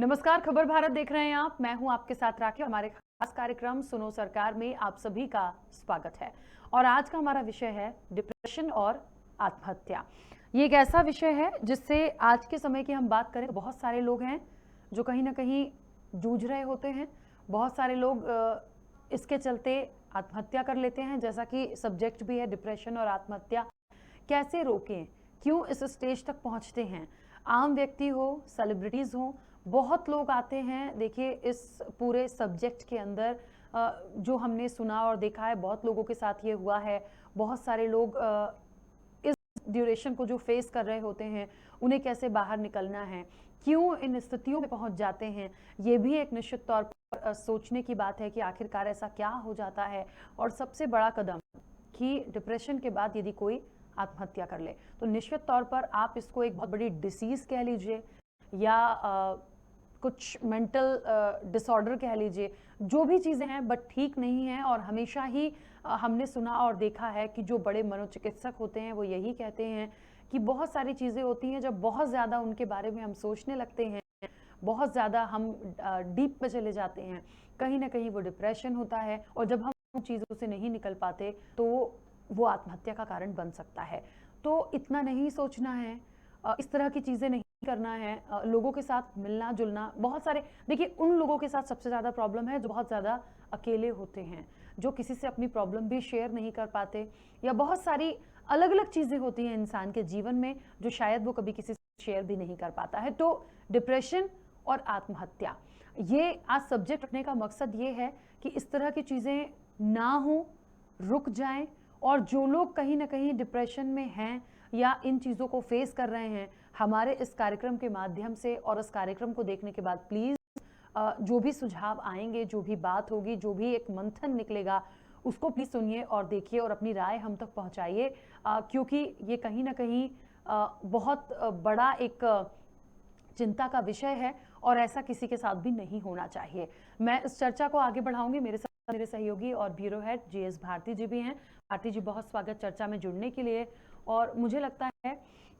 नमस्कार, खबर भारत देख रहे हैं आप। मैं हूं आपके साथ राखी। हमारे खास कार्यक्रम सुनो सरकार में आप सभी का स्वागत है। और आज का हमारा विषय है डिप्रेशन और आत्महत्या। ये एक ऐसा विषय है जिससे आज के समय की हम बात करें तो बहुत सारे लोग हैं जो कहीं ना कहीं जूझ रहे होते हैं। बहुत सारे लोग इसके चलते आत्महत्या कर लेते हैं, जैसा कि सब्जेक्ट भी है डिप्रेशन और आत्महत्या। कैसे रोकें, क्यों इस स्टेज तक पहुंचते हैं? आम व्यक्ति हो, सेलिब्रिटीज़ हो, बहुत लोग आते हैं। देखिए, इस पूरे सब्जेक्ट के अंदर जो हमने सुना और देखा है, बहुत लोगों के साथ ये हुआ है। बहुत सारे लोग इस ड्यूरेशन को जो फेस कर रहे होते हैं, उन्हें कैसे बाहर निकलना है, क्यों इन स्थितियों में पहुंच जाते हैं, ये भी एक निश्चित तौर पर सोचने की बात है कि आखिरकार ऐसा क्या हो जाता है। और सबसे बड़ा कदम कि डिप्रेशन के बाद यदि कोई आत्महत्या कर ले तो निश्चित तौर पर आप इसको एक बहुत बड़ी डिसीज कह लीजिए या कुछ मेंटल डिसऑर्डर कह लीजिए, जो भी चीज़ें हैं, बट ठीक नहीं है। और हमेशा ही हमने सुना और देखा है कि जो बड़े मनोचिकित्सक होते हैं वो यही कहते हैं कि बहुत सारी चीज़ें होती हैं, जब बहुत ज़्यादा उनके बारे में हम सोचने लगते हैं, बहुत ज़्यादा हम डीप में चले जाते हैं, कहीं ना कहीं वो डिप्रेशन होता है। और जब हम उन चीज़ों से नहीं निकल पाते तो वो आत्महत्या का कारण बन सकता है। तो इतना नहीं सोचना है, इस तरह की चीज़ें नहीं करना है। लोगों के साथ मिलना जुलना, बहुत सारे, देखिए, उन लोगों के साथ सबसे ज़्यादा प्रॉब्लम है जो बहुत ज़्यादा अकेले होते हैं, जो किसी से अपनी प्रॉब्लम भी शेयर नहीं कर पाते, या बहुत सारी अलग अलग चीज़ें होती हैं इंसान के जीवन में जो शायद वो कभी किसी से शेयर भी नहीं कर पाता है। तो डिप्रेशन और आत्महत्या, ये आज सब्जेक्ट रखने का मकसद ये है कि इस तरह की चीज़ें ना हो, रुक जाएं। और जो लोग कहीं ना कहीं डिप्रेशन में हैं या इन चीज़ों को फेस कर रहे हैं, हमारे इस कार्यक्रम के माध्यम से और इस कार्यक्रम को देखने के बाद प्लीज़ जो भी सुझाव आएंगे, जो भी बात होगी, जो भी एक मंथन निकलेगा, उसको प्लीज़ सुनिए और देखिए और अपनी राय हम तक पहुंचाइए, क्योंकि ये कहीं ना कहीं बहुत बड़ा एक चिंता का विषय है और ऐसा किसी के साथ भी नहीं होना चाहिए। मैं इस चर्चा को आगे बढ़ाऊंगी। मेरे साथ मेरे सहयोगी और ब्यूरो हेड जीएस भारती जी भी हैं। भारती जी, बहुत स्वागत चर्चा में जुड़ने के लिए। और मुझे लगता है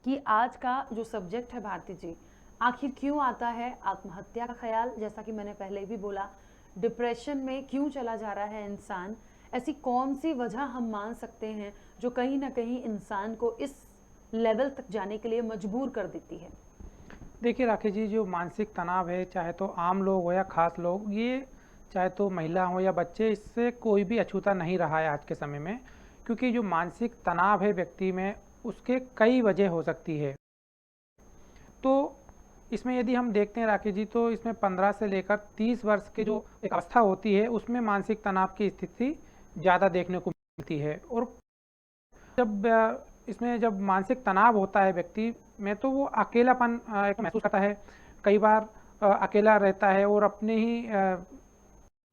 कि आज का जो सब्जेक्ट है भारती जी, आखिर क्यों आता है आत्महत्या का ख्याल, जैसा कि मैंने पहले भी बोला, डिप्रेशन में क्यों चला जा रहा है इंसान, ऐसी कौन सी वजह हम मान सकते हैं जो कहीं ना कहीं इंसान को इस लेवल तक जाने के लिए मजबूर कर देती है? देखिए राकेश जी, जो मानसिक तनाव है, चाहे तो आम लोग हो या खास लोग, ये चाहे तो महिला हो या बच्चे, इससे कोई भी अछूता नहीं रहा है आज के समय में। क्योंकि जो मानसिक तनाव है व्यक्ति में, उसके कई वजह हो सकती है। तो इसमें यदि हम देखते हैं राकेश जी, तो इसमें 15 से लेकर 30 वर्ष की जो एक अवस्था होती है, उसमें मानसिक तनाव की स्थिति ज़्यादा देखने को मिलती है। और जब इसमें जब मानसिक तनाव होता है व्यक्ति में, तो वो अकेलापन एक महसूस करता है। कई बार अकेला रहता है और अपने ही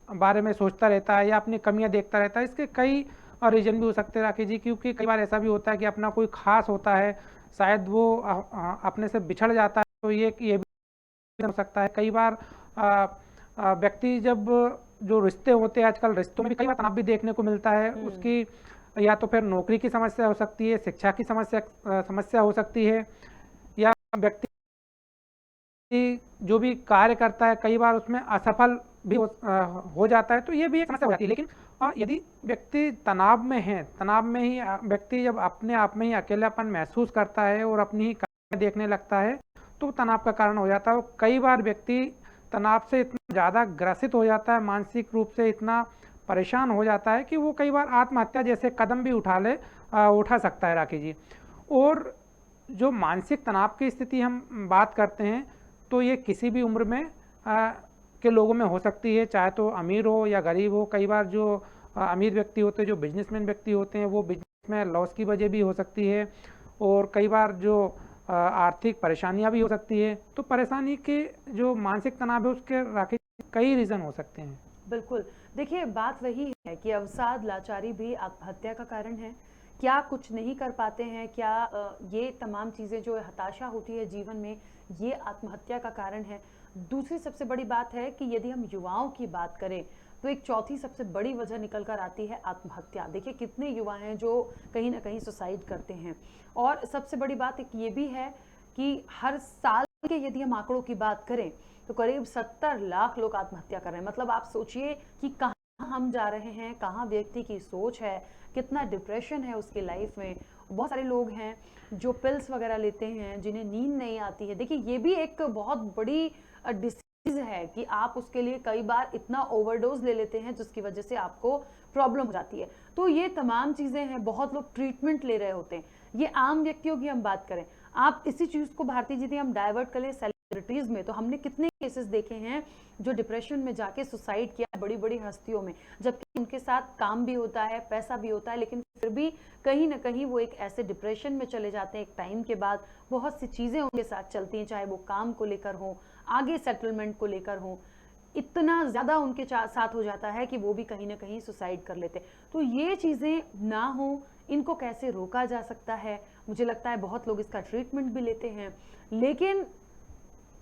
बारे में सोचता रहता है या अपनी कमियां देखता रहता है। इसके कई रीजन भी हो सकते हैं राकेश जी, क्योंकि कई बार ऐसा भी होता है कि अपना कोई खास होता है, शायद वो अपने से बिछड़ जाता है, तो ये भी हो सकता है। कई बार व्यक्ति जब जो रिश्ते होते हैं, आजकल रिश्तों में भी कई बार तनाव भी देखने को मिलता है। उसकी या तो फिर नौकरी की समस्या हो सकती है, शिक्षा की समस्या हो सकती है, या व्यक्ति जो भी कार्य करता है कई बार उसमें असफल भी हो जाता है। तो ये भी एक समस्या हो जाती है। लेकिन यदि व्यक्ति तनाव में है, तनाव में ही व्यक्ति जब अपने आप में ही अकेलापन महसूस करता है और अपनी ही कमियां देखने लगता है, तो तनाव का कारण हो जाता है। कई बार व्यक्ति तनाव से इतना ज़्यादा ग्रसित हो जाता है, मानसिक रूप से इतना परेशान हो जाता है कि वो कई बार आत्महत्या जैसे कदम भी उठा सकता है राकेश जी। और जो मानसिक तनाव की स्थिति हम बात करते हैं, तो ये किसी भी उम्र में के लोगों में हो सकती है, चाहे तो अमीर हो या गरीब हो। कई बार जो अमीर व्यक्ति होते हैं, जो बिजनेसमैन व्यक्ति होते हैं, वो बिजनेस में लॉस की वजह भी हो सकती है। और कई बार जो आर्थिक परेशानियां भी हो सकती है। तो परेशानी के जो मानसिक तनाव है, उसके राकेश कई रीज़न हो सकते हैं। बिल्कुल। देखिए, बात वही है कि अवसाद, लाचारी भी आत्महत्या का कारण है। क्या कुछ नहीं कर पाते हैं, क्या ये तमाम चीज़ें जो हताशा होती है जीवन में, ये आत्महत्या का कारण है। दूसरी सबसे बड़ी बात है कि यदि हम युवाओं की बात करें तो एक चौथी सबसे बड़ी वजह निकल कर आती है आत्महत्या। देखिए, कितने युवा हैं जो कहीं ना कहीं सुसाइड करते हैं। और सबसे बड़ी बात एक ये भी है कि हर साल के यदि हम आंकड़ों की बात करें तो करीब 70 लाख लोग आत्महत्या कर रहे हैं। मतलब आप सोचिए कि कहाँ हम जा रहे हैं, कहाँ व्यक्ति की सोच है, कितना डिप्रेशन है उसकी लाइफ में। बहुत सारे लोग हैं जो पिल्स वगैरह लेते हैं, जिन्हें नींद नहीं आती है। देखिए ये भी एक बहुत बड़ी डिसीज है कि आप उसके लिए कई बार इतना ओवरडोज ले लेते हैं जिसकी वजह से आपको प्रॉब्लम हो जाती है। तो ये तमाम चीजें हैं। बहुत लोग ट्रीटमेंट ले रहे होते हैं। ये आम व्यक्तियों की हम बात करें, आप इसी चीज को भारतीय जी हम डाइवर्ट करें सेलिब्रिटीज में, तो हमने कितने केसेस देखे हैं जो डिप्रेशन में जाके सुसाइड किया बड़ी बड़ी हस्तियों में, जबकि उनके साथ काम भी होता है, पैसा भी होता है, लेकिन फिर भी कहीं ना कहीं वो एक ऐसे डिप्रेशन में चले जाते हैं। एक टाइम के बाद बहुत सी चीजें उनके साथ चलती हैं, चाहे वो काम को लेकर हो, आगे सेटलमेंट को लेकर हो, इतना ज्यादा उनके साथ हो जाता है कि वो भी कहीं ना कहीं सुसाइड कर लेते। तो ये चीजें ना हो, इनको कैसे रोका जा सकता है? मुझे लगता है बहुत लोग इसका ट्रीटमेंट भी लेते हैं, लेकिन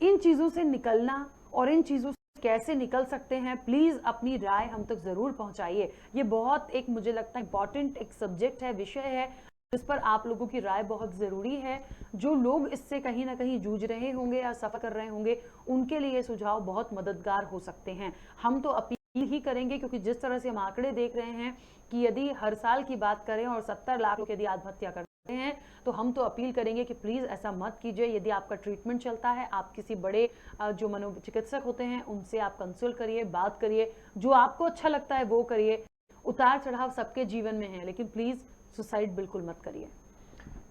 इन चीजों से निकलना और इन चीजों से कैसे निकल सकते हैं, प्लीज अपनी राय हम तक जरूर पहुंचाइए। ये बहुत एक मुझे लगता है इंपॉर्टेंट एक सब्जेक्ट है, विषय है, जिस पर आप लोगों की राय बहुत जरूरी है। जो लोग इससे कहीं ना कहीं जूझ रहे होंगे या सफर कर रहे होंगे, उनके लिए ये सुझाव बहुत मददगार हो सकते हैं। हम तो अपील ही करेंगे, क्योंकि जिस तरह से हम आंकड़े देख रहे हैं कि यदि हर साल की बात करें और 70 लाख लोग यदि आत्महत्या करते हैं, तो हम तो अपील करेंगे कि प्लीज ऐसा मत कीजिए। यदि आपका ट्रीटमेंट चलता है, आप किसी बड़े जो मनोचिकित्सक होते हैं उनसे आप कंसल्ट करिए, बात करिए, जो आपको अच्छा लगता है वो करिए। उतार चढ़ाव सबके जीवन में है, लेकिन प्लीज सुसाइड बिल्कुल मत करिए।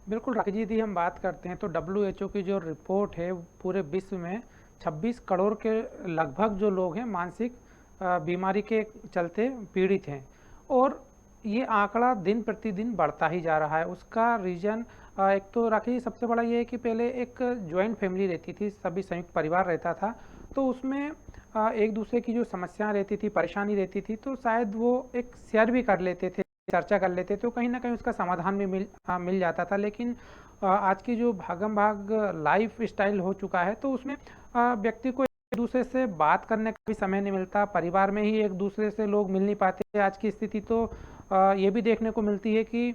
बिल्कुल राखी जी, यदि हम बात करते हैं तो WHO की जो रिपोर्ट है, पूरे विश्व में 26 करोड़ के लगभग जो लोग हैं मानसिक बीमारी के चलते पीड़ित हैं, और ये आंकड़ा दिन प्रतिदिन बढ़ता ही जा रहा है। उसका रीज़न एक तो राखी जी सबसे बड़ा ये है कि पहले एक जॉइंट फैमिली रहती थी, सभी संयुक्त परिवार रहता था, तो उसमें एक दूसरे की जो समस्याएं रहती थी, परेशानी रहती थी, तो शायद वो एक शेयर भी कर लेते थे, चर्चा कर लेते, तो कहीं ना कहीं उसका समाधान भी मिल जाता था। लेकिन आज की जो भागम भाग लाइफ स्टाइल हो चुका है, तो उसमें व्यक्ति को एक दूसरे से बात करने का भी समय नहीं मिलता, परिवार में ही एक दूसरे से लोग मिल नहीं पाते। आज की स्थिति तो ये भी देखने को मिलती है कि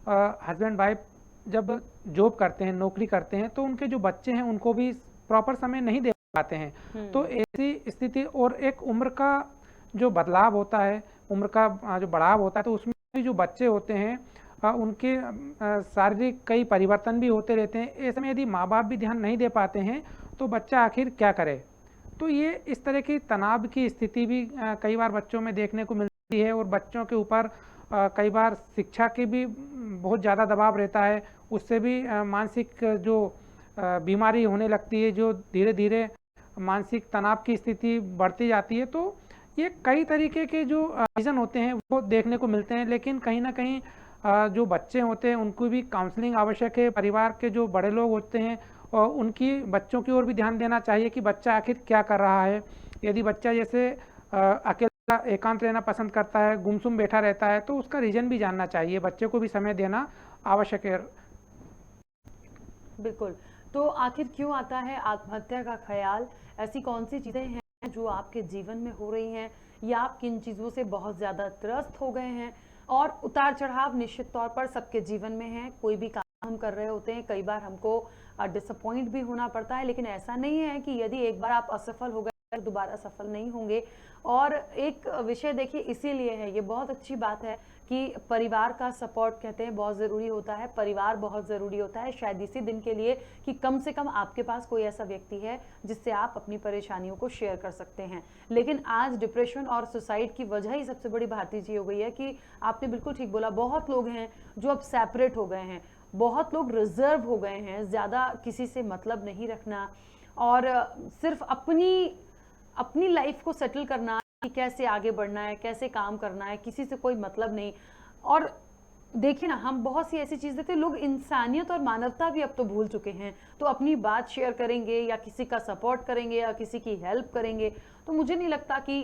हस्बैंड वाइफ जब जॉब करते हैं, नौकरी करते हैं, तो उनके जो बच्चे हैं उनको भी प्रॉपर समय नहीं दे पाते हैं। तो ऐसी स्थिति, और एक उम्र का जो बदलाव होता है, उम्र का जो बढ़ाव होता है, तो उसमें जो बच्चे होते हैं उनके शारीरिक कई परिवर्तन भी होते रहते हैं। ऐसे में यदि माँ बाप भी ध्यान नहीं दे पाते हैं तो बच्चा आखिर क्या करे? तो ये इस तरह की तनाव की स्थिति भी कई बार बच्चों में देखने को मिलती है, और बच्चों के ऊपर कई बार शिक्षा की भी बहुत ज़्यादा दबाव रहता है। उससे भी मानसिक जो बीमारी होने लगती है, जो धीरे धीरे मानसिक तनाव की स्थिति बढ़ती जाती है। तो ये कई तरीके के जो रीज़न होते हैं वो देखने को मिलते हैं, लेकिन कहीं ना कहीं जो बच्चे होते हैं उनको भी काउंसलिंग आवश्यक है। परिवार के जो बड़े लोग होते हैं और उनकी बच्चों की ओर भी ध्यान देना चाहिए कि बच्चा आखिर क्या कर रहा है। यदि बच्चा जैसे अकेला एकांत रहना पसंद करता है, गुमसुम बैठा रहता है, तो उसका रीज़न भी जानना चाहिए, बच्चे को भी समय देना आवश्यक है। बिल्कुल। तो आखिर क्यों आता है आत्महत्या का ख्याल? ऐसी कौन सी चीज़ें हैं जो आपके जीवन में हो रही हैं, या आप किन चीज़ों से बहुत ज़्यादा त्रस्त हो गए हैं? और उतार चढ़ाव निश्चित तौर पर सबके जीवन में है। कोई भी काम हम कर रहे होते हैं, कई बार हमको डिसअपॉइंट भी होना पड़ता है, लेकिन ऐसा नहीं है कि यदि एक बार आप असफल हो गए दोबारा सफल नहीं होंगे। और एक विषय देखिए इसीलिए है, ये बहुत अच्छी बात है कि परिवार का सपोर्ट कहते हैं बहुत ज़रूरी होता है, परिवार बहुत ज़रूरी होता है शायद इसी दिन के लिए कि कम से कम आपके पास कोई ऐसा व्यक्ति है जिससे आप अपनी परेशानियों को शेयर कर सकते हैं। लेकिन आज डिप्रेशन और सुसाइड की वजह ही सबसे बड़ी भारतीय चीज़ हो गई है कि आपने बिल्कुल ठीक बोला, बहुत लोग हैं जो अब सेपरेट हो गए हैं, बहुत लोग रिजर्व हो गए हैं, ज़्यादा किसी से मतलब नहीं रखना और सिर्फ अपनी लाइफ को सेटल करना कि कैसे आगे बढ़ना है, कैसे काम करना है, किसी से कोई मतलब नहीं। और देखिए ना, हम बहुत सी ऐसी चीज़ देखते हैं, लोग इंसानियत और मानवता भी अब तो भूल चुके हैं। तो अपनी बात शेयर करेंगे या किसी का सपोर्ट करेंगे या किसी की हेल्प करेंगे, तो मुझे नहीं लगता कि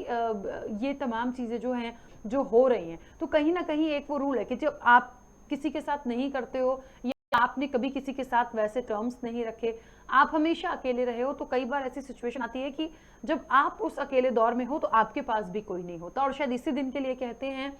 ये तमाम चीज़ें जो हैं जो हो रही हैं, तो कहीं ना कहीं एक वो रूल है कि जब आप किसी के साथ नहीं करते हो या आपने कभी किसी के साथ वैसे टर्म्स नहीं रखे, आप हमेशा अकेले रहे हो, तो कई बार ऐसी सिचुएशन आती है कि जब आप उस अकेले दौर में हो तो आपके पास भी कोई नहीं होता। और शायद इसी दिन के लिए कहते हैं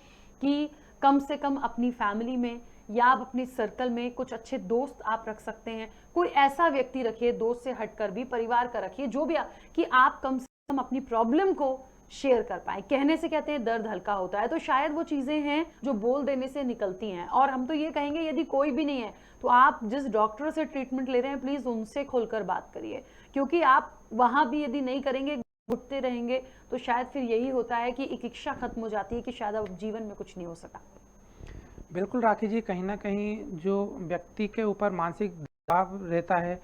कि कम से कम अपनी फैमिली में या आप अपने सर्कल में कुछ अच्छे दोस्त आप रख सकते हैं, कोई ऐसा व्यक्ति रखिए, दोस्त से हटकर भी परिवार का रखिए, जो भी कि आप कम से कम अपनी प्रॉब्लम को शेयर कर पाए। कहने से कहते हैं दर्द हल्का होता है, तो शायद वो चीजें हैं जो बोल देने से निकलती हैं। और हम तो ये कहेंगे यदि कोई भी नहीं है तो आप जिस डॉक्टर से ट्रीटमेंट ले रहे हैं प्लीज उनसे खुलकर बात करिए, क्योंकि आप वहां भी यदि नहीं करेंगे, घुटते रहेंगे, तो शायद फिर यही होता है कि एक इच्छा खत्म हो जाती है कि शायद अब जीवन में कुछ नहीं हो सका। बिल्कुल राखी जी, कहीं ना कहीं जो व्यक्ति के ऊपर मानसिक दबाव रहता है,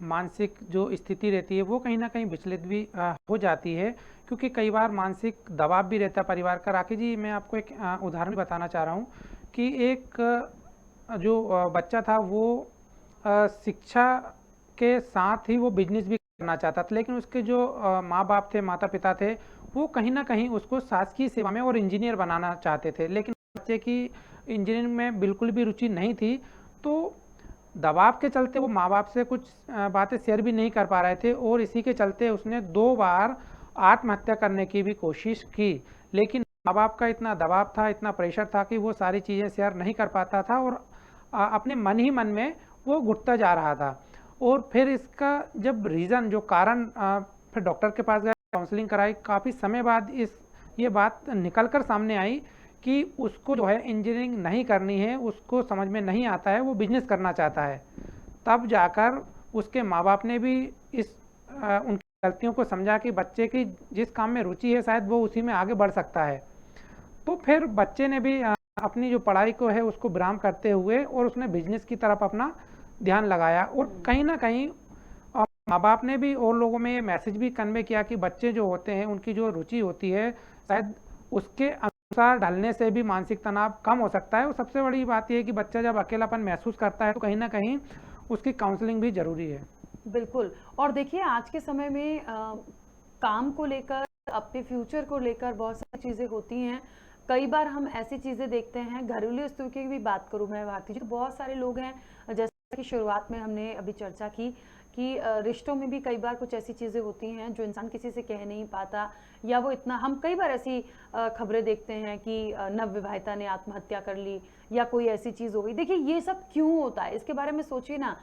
मानसिक जो स्थिति रहती है वो कहीं ना कहीं विचलित भी हो जाती है, क्योंकि कई बार मानसिक दबाव भी रहता है परिवार का। राखी जी, मैं आपको एक उदाहरण बताना चाह रहा हूँ कि एक जो बच्चा था वो शिक्षा के साथ ही वो बिजनेस भी करना चाहता था, लेकिन उसके जो माँ बाप थे, माता पिता थे, वो कहीं ना कहीं उसको शासकीय सेवा में और इंजीनियर बनाना चाहते थे, लेकिन बच्चे की इंजीनियरिंग में बिल्कुल भी रुचि नहीं थी। तो दबाव के चलते वो माँ बाप से कुछ बातें शेयर भी नहीं कर पा रहे थे, और इसी के चलते उसने 2 बार आत्महत्या करने की भी कोशिश की, लेकिन माँ बाप का इतना दबाव था, इतना प्रेशर था कि वो सारी चीज़ें शेयर नहीं कर पाता था, और अपने मन ही मन में वो घुटता जा रहा था। और फिर इसका जब रीज़न, जो कारण, फिर डॉक्टर के पास गए, काउंसलिंग कराई, काफ़ी समय बाद ये बात निकल कर सामने आई कि उसको जो है इंजीनियरिंग नहीं करनी है, उसको समझ में नहीं आता है, वो बिजनेस करना चाहता है। तब जाकर उसके माँ बाप ने भी उनकी गलतियों को समझा कि बच्चे की जिस काम में रुचि है शायद वो उसी में आगे बढ़ सकता है। तो फिर बच्चे ने भी अपनी जो पढ़ाई को है उसको विराम करते हुए और उसने बिजनेस की तरफ अपना ध्यान लगाया। और कहीं ना कहीं माँ बाप ने भी और लोगों में ये मैसेज भी कन्वे किया कि बच्चे जो होते हैं उनकी जो रुचि होती है शायद उसके अनुसार ढलने से भी मानसिक तनाव कम हो सकता है। और सबसे बड़ी बात यह है कि बच्चा जब अकेलापन महसूस करता है तो कहीं ना कहीं उसकी काउंसलिंग भी जरूरी है। बिल्कुल। और देखिए आज के समय में काम को लेकर, अपने फ्यूचर को लेकर बहुत सारी चीज़ें होती हैं। कई बार हम ऐसी चीज़ें देखते हैं, घरेलू स्थिति की भी बात करूं मैं भारती जी, तो बहुत सारे लोग हैं, जैसे कि शुरुआत में हमने अभी चर्चा की कि रिश्तों में भी कई बार कुछ ऐसी चीज़ें होती हैं जो इंसान किसी से कह नहीं पाता, या वो इतना, हम कई बार ऐसी खबरें देखते हैं कि नवविवाहिता ने आत्महत्या कर ली या कोई ऐसी चीज़ हो गई। देखिए ये सब क्यों होता है, इसके बारे में सोचिए ना।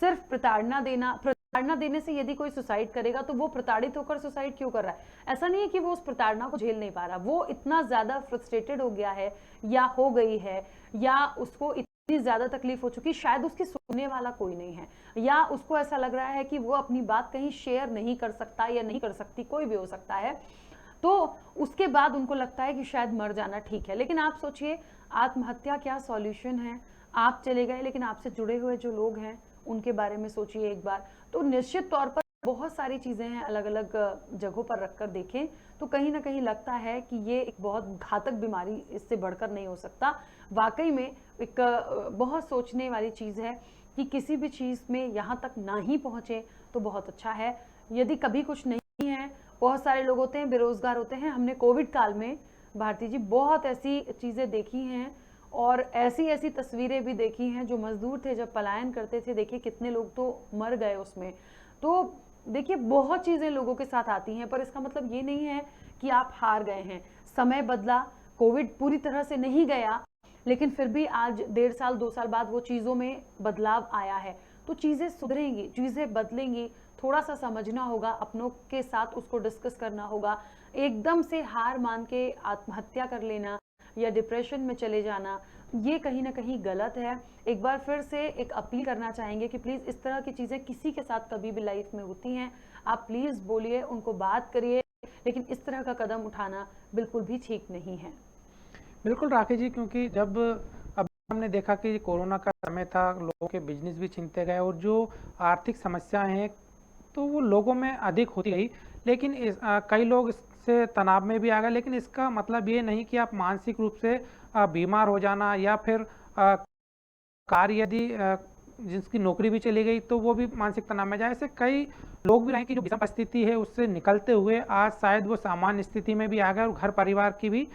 सिर्फ प्रताड़ना देने से यदि कोई सुसाइड करेगा तो वो प्रताड़ित होकर सुसाइड क्यों कर रहा है? ऐसा नहीं है कि वो उस प्रताड़ना को झेल नहीं पा रहा, वो इतना ज्यादा फ्रस्ट्रेटेड हो गया है या हो गई है, या उसको इतनी ज्यादा तकलीफ हो चुकी, शायद उसकी सुनने वाला कोई नहीं है, या उसको ऐसा लग रहा है कि वो अपनी बात कहीं शेयर नहीं कर सकता या नहीं कर सकती, कोई भी हो सकता है। तो उसके बाद उनको लगता है कि शायद मर जाना ठीक है। लेकिन आप सोचिए, आत्महत्या क्या सॉल्यूशन है? आप चले गए, लेकिन आपसे जुड़े हुए जो लोग हैं उनके बारे में सोचिए एक बार। तो निश्चित तौर पर बहुत सारी चीज़ें हैं, अलग अलग जगहों पर रखकर देखें तो कहीं ना कहीं लगता है कि ये एक बहुत घातक बीमारी, इससे बढ़कर नहीं हो सकता। वाकई में एक बहुत सोचने वाली चीज़ है कि किसी भी चीज़ में यहाँ तक ना ही पहुँचे तो बहुत अच्छा है। यदि कभी कुछ नहीं है, बहुत सारे लोग होते हैं बेरोजगार होते हैं। हमने कोविड काल में भारती जी बहुत ऐसी चीज़ें देखी हैं और ऐसी ऐसी तस्वीरें भी देखी हैं, जो मजदूर थे जब पलायन करते थे, देखिए कितने लोग तो मर गए उसमें। तो देखिए बहुत चीज़ें लोगों के साथ आती हैं, पर इसका मतलब ये नहीं है कि आप हार गए हैं। समय बदला, कोविड पूरी तरह से नहीं गया, लेकिन फिर भी आज 1.5 साल 2 साल बाद वो चीज़ों में बदलाव आया है। तो चीज़ें सुधरेंगी, चीज़ें बदलेंगी, थोड़ा सा समझना होगा, अपनों के साथ उसको डिस्कस करना होगा। एकदम से हार मान के आत्महत्या कर लेना या डिप्रेशन में चले जाना, ये कहीं ना कहीं गलत है। एक बार फिर से एक अपील करना चाहेंगे कि प्लीज़ इस तरह की चीज़ें किसी के साथ कभी भी लाइफ में होती हैं, आप प्लीज़ बोलिए, उनको बात करिए, लेकिन इस तरह का कदम उठाना बिल्कुल भी ठीक नहीं है। बिल्कुल राखी जी, क्योंकि जब अब हमने देखा कि कोरोना का समय था, लोगों के बिजनेस भी छीनते गए और जो आर्थिक समस्याएं हैं तो वो लोगों में अधिक होती रही, लेकिन कई लोग इससे तनाव में भी आ गए। लेकिन इसका मतलब ये नहीं कि आप मानसिक रूप से बीमार हो जाना या फिर कार्य यदि जिसकी नौकरी भी चली गई तो वो भी मानसिक तनाव में जाए। ऐसे कई लोग भी रहे कि जो विषम स्थिति है उससे निकलते हुए आज शायद वो सामान्य स्थिति में भी आ गए और घर परिवार की भी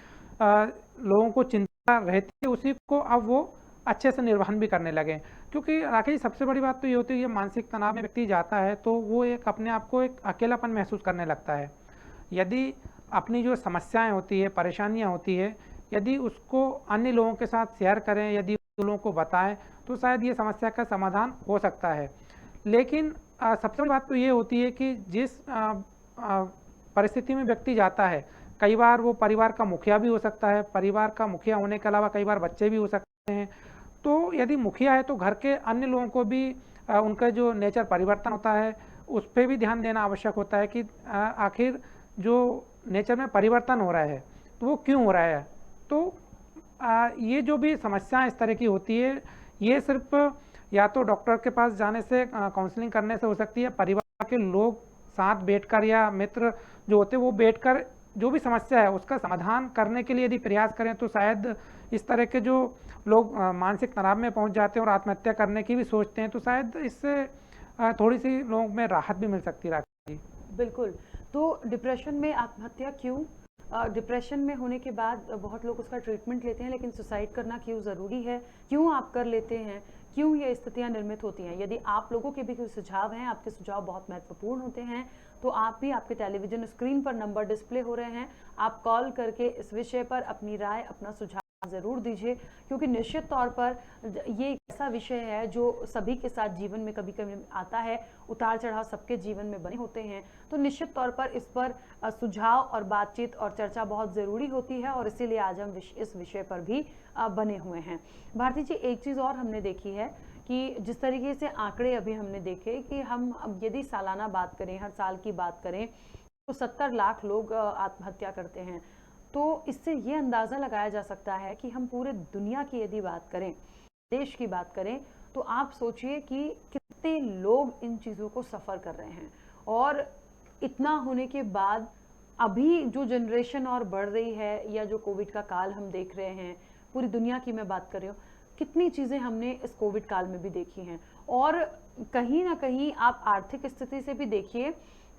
लोगों को चिंता रहती है, उसी को अब वो अच्छे से निर्वहन भी करने लगे। क्योंकि राकेश, सबसे बड़ी बात तो ये होती है कि मानसिक तनाव में व्यक्ति जाता है तो वो एक अपने आप को एक अकेलापन महसूस करने लगता है। यदि अपनी जो समस्याएं होती है, परेशानियां होती है, यदि उसको अन्य लोगों के साथ शेयर करें, यदि लोगों को बताएं तो शायद ये समस्या का समाधान हो सकता है। लेकिन सबसे बड़ी बात तो ये होती है कि जिस परिस्थिति में व्यक्ति जाता है, कई बार वो परिवार का मुखिया भी हो सकता है, परिवार का मुखिया होने के अलावा कई बार बच्चे भी हो सकते हैं। तो यदि मुखिया है तो घर के अन्य लोगों को भी उनका जो नेचर परिवर्तन होता है उस पे भी ध्यान देना आवश्यक होता है कि आखिर जो नेचर में परिवर्तन हो रहा है तो वो क्यों हो रहा है। तो ये जो भी समस्याएं इस तरह की होती है, ये सिर्फ या तो डॉक्टर के पास जाने से, काउंसलिंग करने से हो सकती है, परिवार के लोग साथ बैठकर या मित्र जो होते हैं वो बैठकर जो भी समस्या है उसका समाधान करने के लिए यदि प्रयास करें तो शायद इस तरह के जो लोग मानसिक तनाव में पहुंच जाते हैं और आत्महत्या करने की भी सोचते हैं, तो शायद इससे थोड़ी सी लोगों में राहत भी मिल सकती है। राखी जी, बिल्कुल। तो डिप्रेशन में आत्महत्या क्यों? डिप्रेशन में होने के बाद बहुत लोग उसका ट्रीटमेंट लेते हैं, लेकिन सुसाइड करना क्यों ज़रूरी है? क्यों आप कर लेते हैं? क्यों ये स्थितियां निर्मित होती हैं? यदि आप लोगों के भी कोई सुझाव हैं, आपके सुझाव बहुत महत्वपूर्ण होते हैं, तो आप भी, आपके टेलीविजन स्क्रीन पर नंबर डिस्प्ले हो रहे हैं, आप कॉल करके इस विषय पर अपनी राय, अपना सुझाव ज़रूर दीजिए, क्योंकि निश्चित तौर पर ये एक ऐसा विषय है जो सभी के साथ जीवन में कभी कभी आता है, उतार चढ़ाव सबके जीवन में बने होते हैं। तो निश्चित तौर पर इस पर सुझाव और बातचीत और चर्चा बहुत ज़रूरी होती है, और इसीलिए आज हम इस विषय पर भी बने हुए हैं। भारती जी, एक चीज़ और हमने देखी है कि जिस तरीके से आंकड़े अभी हमने देखे कि हम अब यदि सालाना बात करें, हर साल की बात करें, तो 70 लाख लोग आत्महत्या करते हैं। तो इससे ये अंदाज़ा लगाया जा सकता है कि हम पूरे दुनिया की यदि बात करें, देश की बात करें, तो आप सोचिए कि कितने लोग इन चीज़ों को सफ़र कर रहे हैं। और इतना होने के बाद अभी जो जनरेशन और बढ़ रही है, या जो कोविड का काल हम देख रहे हैं, पूरी दुनिया की मैं बात कर रही हूँ, कितनी चीज़ें हमने इस कोविड काल में भी देखी हैं। और कहीं ना कहीं आप आर्थिक स्थिति से भी देखिए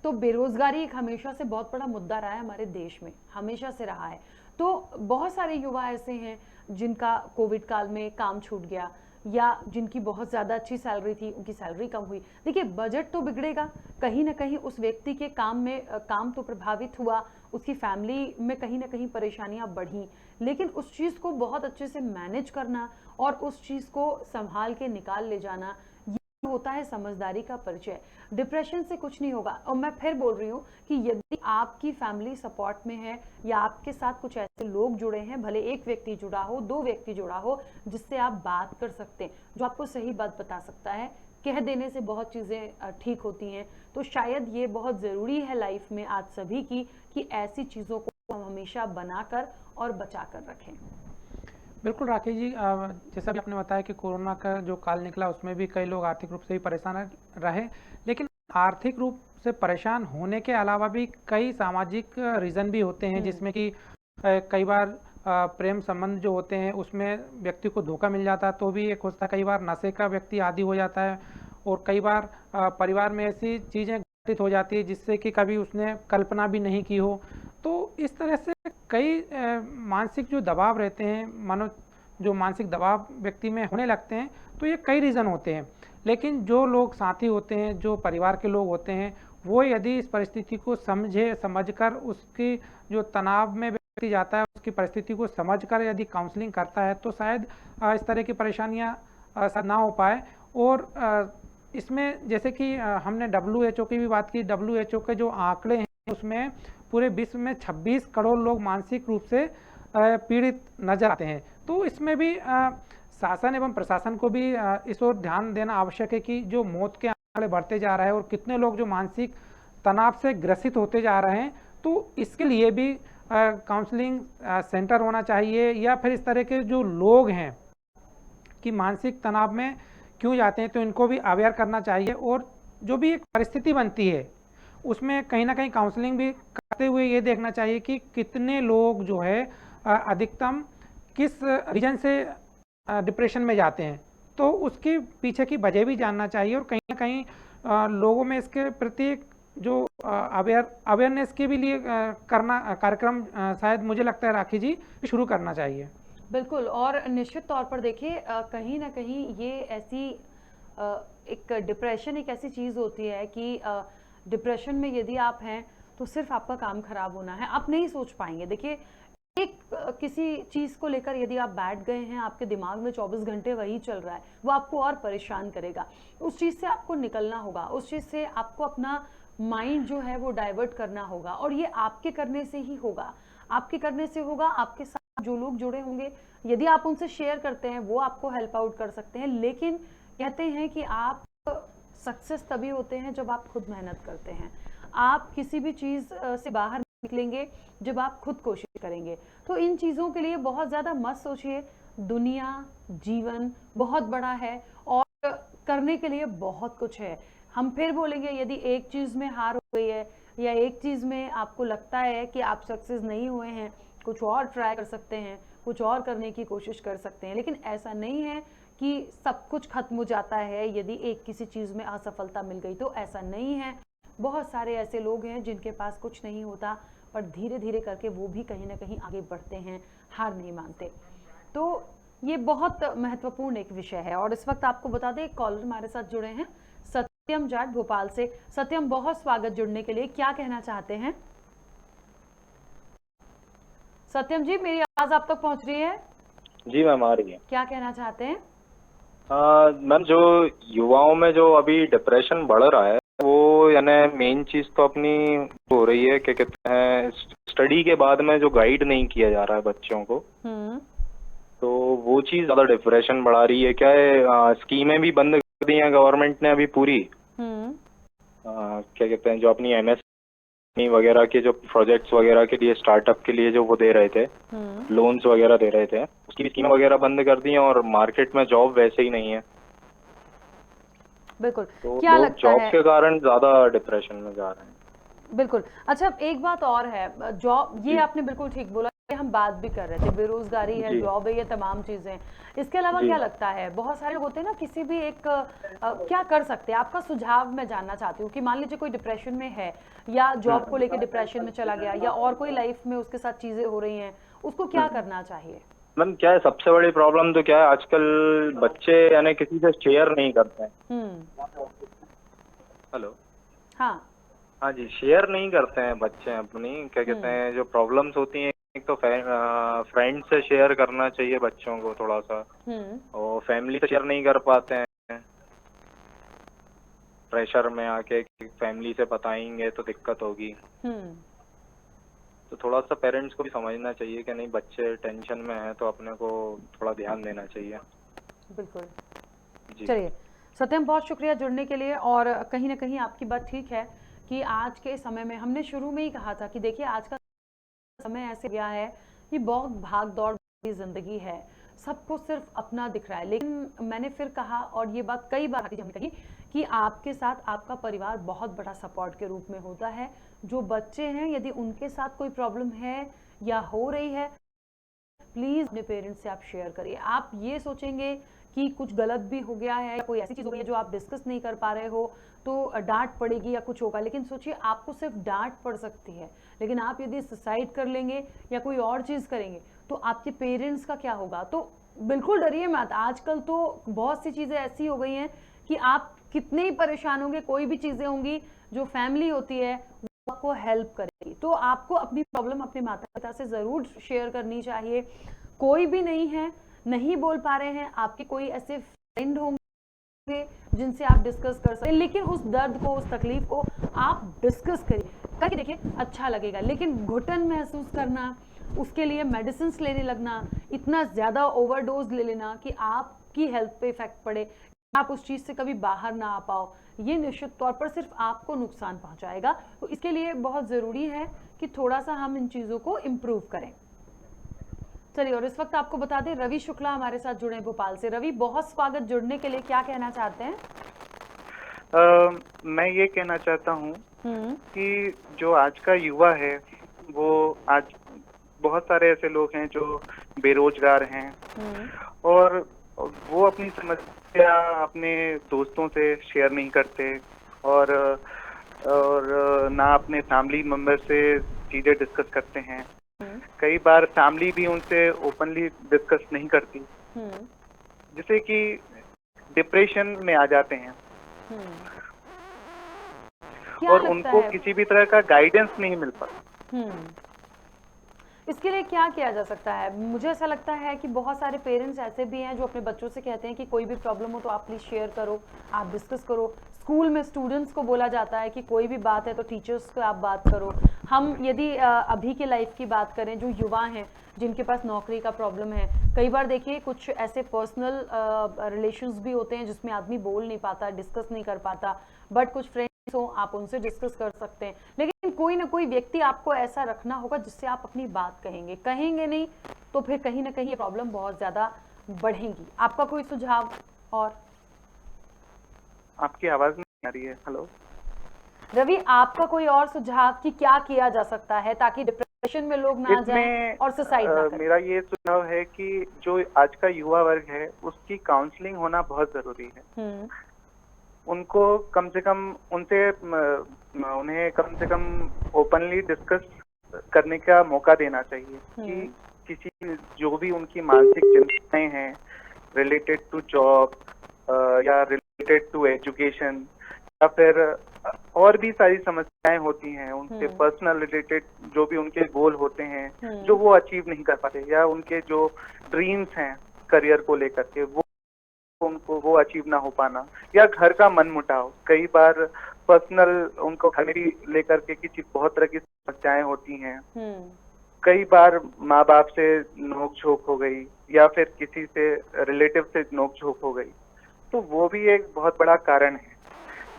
तो बेरोजगारी एक हमेशा से बहुत बड़ा मुद्दा रहा है हमारे देश में, हमेशा से रहा है। तो बहुत सारे युवा ऐसे हैं जिनका कोविड काल में काम छूट गया, या जिनकी बहुत ज़्यादा अच्छी सैलरी थी, उनकी सैलरी कम हुई। देखिए, बजट तो बिगड़ेगा, कहीं ना कहीं उस व्यक्ति के काम तो प्रभावित हुआ, उसकी फैमिली में कहीं ना कहीं परेशानियां बढ़ी, लेकिन उस चीज़ को बहुत अच्छे से मैनेज करना और उस चीज़ को संभाल के निकाल ले जाना, होता है समझदारी का परिचय। डिप्रेशन से कुछ नहीं होगा। और मैं फिर बोल रही हूँ कि यदि आपकी फैमिली सपोर्ट में है, या आपके साथ कुछ ऐसे लोग जुड़े हैं, भले एक व्यक्ति जुड़ा हो, 2 व्यक्ति जुड़ा हो, जिससे आप बात कर सकते हैं, जो आपको सही बात बता सकता है, कह देने से बहुत चीज़ें ठीक होती हैं। तो शायद ये बहुत ज़रूरी है लाइफ में आज सभी की, कि ऐसी चीज़ों को हम हमेशा बनाकर और बचा कर रखें। बिल्कुल राकेश जी, जैसा भी आपने बताया कि कोरोना का जो काल निकला उसमें भी कई लोग आर्थिक रूप से भी परेशान रहे, लेकिन आर्थिक रूप से परेशान होने के अलावा भी कई सामाजिक रीज़न भी होते हैं, जिसमें कि कई बार प्रेम संबंध जो होते हैं उसमें व्यक्ति को धोखा मिल जाता है तो भी एक होता है, कई बार नशे का व्यक्ति आदी हो जाता है, और कई बार परिवार में ऐसी चीज़ें घटित हो जाती है जिससे कि कभी उसने कल्पना भी नहीं की हो। तो इस तरह से कई मानसिक जो दबाव रहते हैं, जो मानसिक दबाव व्यक्ति में होने लगते हैं, तो ये कई रीज़न होते हैं। लेकिन जो लोग साथी होते हैं, जो परिवार के लोग होते हैं, वो यदि इस परिस्थिति को समझकर उसकी जो तनाव में व्यक्ति जाता है, उसकी परिस्थिति को समझकर यदि काउंसलिंग करता है, तो शायद इस तरह की परेशानियाँ ना हो पाए। और इसमें जैसे कि हमने WHO की भी बात की, WHO के जो आंकड़े हैं उसमें पूरे विश्व में 26 करोड़ लोग मानसिक रूप से पीड़ित नजर आते हैं। तो इसमें भी शासन एवं प्रशासन को भी इस ओर ध्यान देना आवश्यक है कि जो मौत के आंकड़े बढ़ते जा रहे हैं और कितने लोग जो मानसिक तनाव से ग्रसित होते जा रहे हैं, तो इसके लिए भी काउंसलिंग सेंटर होना चाहिए, या फिर इस तरह के जो लोग हैं कि मानसिक तनाव में क्यों जाते हैं तो इनको भी अवेयर करना चाहिए। और जो भी एक परिस्थिति बनती है उसमें कहीं ना कहीं काउंसलिंग भी करते हुए ये देखना चाहिए कि कितने लोग जो है अधिकतम किस रीजन से डिप्रेशन में जाते हैं, तो उसके पीछे की वजह भी जानना चाहिए। और कहीं ना कहीं लोगों में इसके प्रति जो अवेयरनेस के भी लिए करना कार्यक्रम शायद मुझे लगता है राखी जी शुरू करना चाहिए। बिल्कुल। और निश्चित तौर पर देखिए, कहीं ना कहीं ये ऐसी एक डिप्रेशन एक ऐसी चीज़ होती है कि डिप्रेशन में यदि आप हैं तो सिर्फ आपका काम खराब होना है, आप नहीं सोच पाएंगे। देखिए, किसी चीज को लेकर यदि आप बैठ गए हैं, आपके दिमाग में 24 घंटे वही चल रहा है, वो आपको और परेशान करेगा। उस चीज से आपको निकलना होगा, उस चीज से आपको अपना माइंड जो है वो डाइवर्ट करना होगा, और ये आपके करने से ही होगा। आपके करने से होगा, आपके साथ जो लोग जुड़े होंगे, यदि आप उनसे शेयर करते हैं, वो आपको हेल्प आउट कर सकते हैं। लेकिन कहते हैं कि आप सक्सेस तभी होते हैं जब आप खुद मेहनत करते हैं। आप किसी भी चीज से बाहर निकलेंगे जब आप खुद कोशिश करेंगे। तो इन चीजों के लिए बहुत ज्यादा मत सोचिए। दुनिया, जीवन बहुत बड़ा है और करने के लिए बहुत कुछ है। हम फिर बोलेंगे, यदि एक चीज में हार हो गई है या एक चीज में आपको लगता है कि आप सक्सेस नहीं हुए हैं, कुछ और ट्राई कर सकते हैं, कुछ और करने की कोशिश कर सकते हैं। लेकिन ऐसा नहीं है कि सब कुछ खत्म हो जाता है यदि एक किसी चीज में असफलता मिल गई, तो ऐसा नहीं है। बहुत सारे ऐसे लोग हैं जिनके पास कुछ नहीं होता, पर धीरे धीरे करके वो भी कहीं ना कहीं आगे बढ़ते हैं, हार नहीं मानते। तो ये बहुत महत्वपूर्ण एक विषय है। और इस वक्त आपको बता दें, एक कॉलर हमारे साथ जुड़े हैं, सत्यम जाट भोपाल से। सत्यम, बहुत स्वागत जुड़ने के लिए। क्या कहना चाहते हैं सत्यम जी? मेरी आवाज आप तक पहुंच रही है? जी मैम, आ रही है। क्या कहना चाहते हैं? मैम, जो युवाओं में जो अभी डिप्रेशन बढ़ रहा है, वो यानी मेन चीज तो अपनी हो रही है, क्या कहते हैं, स्टडी के बाद में जो गाइड नहीं किया जा रहा है बच्चों को, तो वो चीज ज्यादा डिप्रेशन बढ़ा रही है। क्या है, स्कीमें भी बंद कर दी हैं गवर्नमेंट ने अभी पूरी। क्या कहते हैं, जो अपनी एमएसएमई वगैरह के जो प्रोजेक्ट्स वगैरह के लिए, स्टार्टअप के लिए जो वो दे रहे थे, लोन्स वगैरह दे रहे थे, उसकी स्कीम वगैरह बंद कर दी हैं, और मार्केट में जॉब वैसे ही नहीं है। बिल्कुल। तो क्या लोग लगता जॉब है? के कारण ज्यादा डिप्रेशन में जा रहे हैं। बिल्कुल। अच्छा, एक बात और है, जॉब, ये आपने बिल्कुल ठीक बोला, हम बात भी कर रहे थे, बेरोजगारी है, जॉब है, ये तमाम चीजें। इसके अलावा क्या लगता है, बहुत सारे होते हैं ना, किसी भी एक क्या कर सकते हैं? आपका सुझाव मैं जानना चाहती हूँ कि मान लीजिए कोई डिप्रेशन में है, या जॉब को लेकर डिप्रेशन में चला गया, या और कोई लाइफ में उसके साथ चीजें हो रही हैं, उसको क्या करना चाहिए? मैम, क्या है, सबसे बड़ी प्रॉब्लम तो क्या है, आजकल बच्चे यानी किसी से शेयर नहीं करते हैं। हेलो। हाँ जी, शेयर नहीं करते हैं बच्चे अपनी, क्या कहते हैं, जो प्रॉब्लम्स होती हैं, एक तो फ्रेंड से शेयर करना चाहिए बच्चों को थोड़ा सा, और फैमिली से शेयर नहीं कर पाते हैं, प्रेशर में आके फैमिली से बताएंगे तो दिक्कत होगी। तो थोड़ा सा पेरेंट्स को भी समझना चाहिए कि नहीं, बच्चे टेंशन में हैं तो अपने को थोड़ा ध्यान देना चाहिए। बिल्कुल। चलिए सत्यम, बहुत शुक्रिया जुड़ने के लिए। और कहीं ना कहीं आपकी बात ठीक है कि आज के समय में, हमने शुरू में ही कहा था कि देखिए आज का समय ऐसे गया है कि बहुत भाग दौड़ भरी जिंदगी है, सबको सिर्फ अपना दिख रहा है। लेकिन मैंने फिर कहा, और ये बात कई बार हमने कही, कि आपके साथ आपका परिवार बहुत बड़ा सपोर्ट के रूप में होता है। जो बच्चे हैं, यदि उनके साथ कोई प्रॉब्लम है या हो रही है, प्लीज अपने पेरेंट्स से आप शेयर करिए। आप ये सोचेंगे कि कुछ गलत भी हो गया है, या कोई ऐसी चीज हो गई है जो आप डिस्कस नहीं कर पा रहे हो, तो डांट पड़ेगी या कुछ होगा। लेकिन सोचिए, आपको सिर्फ डांट पड़ सकती है, लेकिन आप यदि सुसाइड कर लेंगे या कोई और चीज करेंगे, तो आपके पेरेंट्स का क्या होगा? तो बिल्कुल डरिए मत। आजकल तो बहुत सी चीजें ऐसी हो गई हैं कि आप कितने ही परेशान होंगे, कोई भी चीजें होंगी, जो फैमिली होती है वो आपको हेल्प करेगी। तो आपको अपनी प्रॉब्लम अपने माता पिता से जरूर शेयर करनी चाहिए। कोई भी नहीं है, नहीं बोल पा रहे हैं, आपके कोई ऐसे फ्रेंड होंगे जिनसे आप डिस्कस कर सकते हैं, लेकिन उस दर्द को, उस तकलीफ को आप डिस्कस करिए, करके देखिए, अच्छा लगेगा। लेकिन घुटन महसूस करना, उसके लिए मेडिसिन लेने लगना, इतना ज्यादा ओवरडोज ले लेना कि आपकी हेल्थ पे इफेक्ट पड़े, आप उस चीज से कभी बाहर ना आ पाओ, ये निश्चित तौर पर सिर्फ आपको नुकसान पहुंचाएगा। तो इसके लिए बहुत जरूरी है कि थोड़ा सा हम इन चीजों को इम्प्रूव करें। चलिए, और इस वक्त आपको बता दें, रवि शुक्ला हमारे साथ जुड़े भोपाल से। रवि, बहुत स्वागत जुड़ने के लिए। क्या कहना चाहते हैं? मैं ये कहना चाहता हूँ कि जो आज का युवा है, वो आज बहुत सारे ऐसे लोग हैं जो बेरोजगार हैं, और वो अपनी समस्या अपने दोस्तों से शेयर नहीं करते, और ना अपने फैमिली मेंबर से चीजें डिस्कस करते हैं। कई बार फैमिली भी उनसे ओपनली डिस्कस नहीं करती, जिससे कि डिप्रेशन में आ जाते हैं, और उनको किसी भी तरह का गाइडेंस नहीं मिल पाता। इसके लिए क्या किया जा सकता है? मुझे ऐसा लगता है कि बहुत सारे पेरेंट्स ऐसे भी हैं जो अपने बच्चों से कहते हैं कि कोई भी प्रॉब्लम हो तो आप प्लीज़ शेयर करो, आप डिस्कस करो। स्कूल में स्टूडेंट्स को बोला जाता है कि कोई भी बात है तो टीचर्स को आप बात करो। हम यदि अभी के लाइफ की बात करें, जो युवा हैं जिनके पास नौकरी का प्रॉब्लम है, कई बार देखिए कुछ ऐसे पर्सनल रिलेशंस भी होते हैं जिसमें आदमी बोल नहीं पाता, डिस्कस नहीं कर पाता, बट कुछ फ्रेंड्स हो आप उनसे डिस्कस कर सकते हैं। लेकिन कोई ना कोई व्यक्ति आपको ऐसा रखना होगा जिससे आप अपनी बात कहेंगे नहीं तो फिर कहीं ना कहीं ये प्रॉब्लम बहुत ज़्यादा बढ़ेंगी। आपका कोई सुझाव? और आपकी आवाज नहीं आ रही है। हेलो रवि, आपका कोई और सुझाव कि क्या किया जा सकता है ताकि डिप्रेशन में लोग ना जाएं और सुसाइड ना करें? मेरा ये सुझाव है कि जो आज का युवा वर्ग है उसकी काउंसलिंग होना बहुत जरूरी है। उनको कम से कम उन्हें कम से कम ओपनली डिस्कस करने का मौका देना चाहिए कि किसी जो भी उनकी मानसिक चिंताएं हैं रिलेटेड टू जॉब या रिलेटेड टू एजुकेशन या फिर और भी सारी समस्याएं होती हैं उनके पर्सनल रिलेटेड, जो भी उनके गोल होते हैं जो वो अचीव नहीं कर पाते, या उनके जो ड्रीम्स हैं करियर को लेकर के उनको वो अचीव ना हो पाना, या घर का मनमुटाव। कई बार पर्सनल उनको घर में लेकर के किसी बहुत तरह की समस्याएं होती हैं। कई बार माँ बाप से नोक झोंक हो गई या फिर किसी से रिलेटिव से नोक झोंक हो गई, तो वो भी एक बहुत बड़ा कारण है।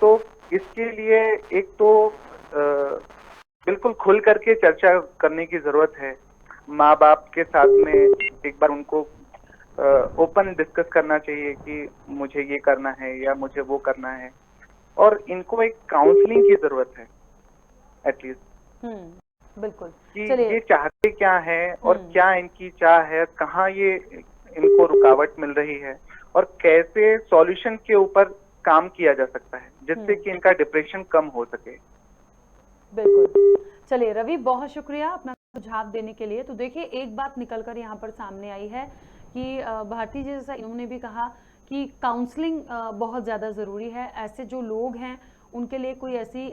तो इसके लिए एक तो बिल्कुल खुल करके चर्चा करने की जरूरत है। माँ बाप के साथ में एक बार उनको ओपन डिस्कस करना चाहिए कि मुझे ये करना है या मुझे वो करना है, और इनको एक काउंसलिंग की जरूरत है एटलीस्ट। बिल्कुल कि ये चाहते क्या है और क्या इनकी चाह है, कहाँ ये इनको रुकावट मिल रही है और कैसे सॉल्यूशन के ऊपर काम किया जा सकता है जिससे कि इनका डिप्रेशन कम हो सके। बिल्कुल। चलिए रवि, बहुत शुक्रिया अपना सुझाव देने के लिए। तो देखिए, एक बात निकलकर यहाँ पर सामने आई है कि भारती जी, जैसा इन्होंने भी कहा कि काउंसलिंग बहुत ज़्यादा ज़रूरी है। ऐसे जो लोग हैं उनके लिए कोई ऐसी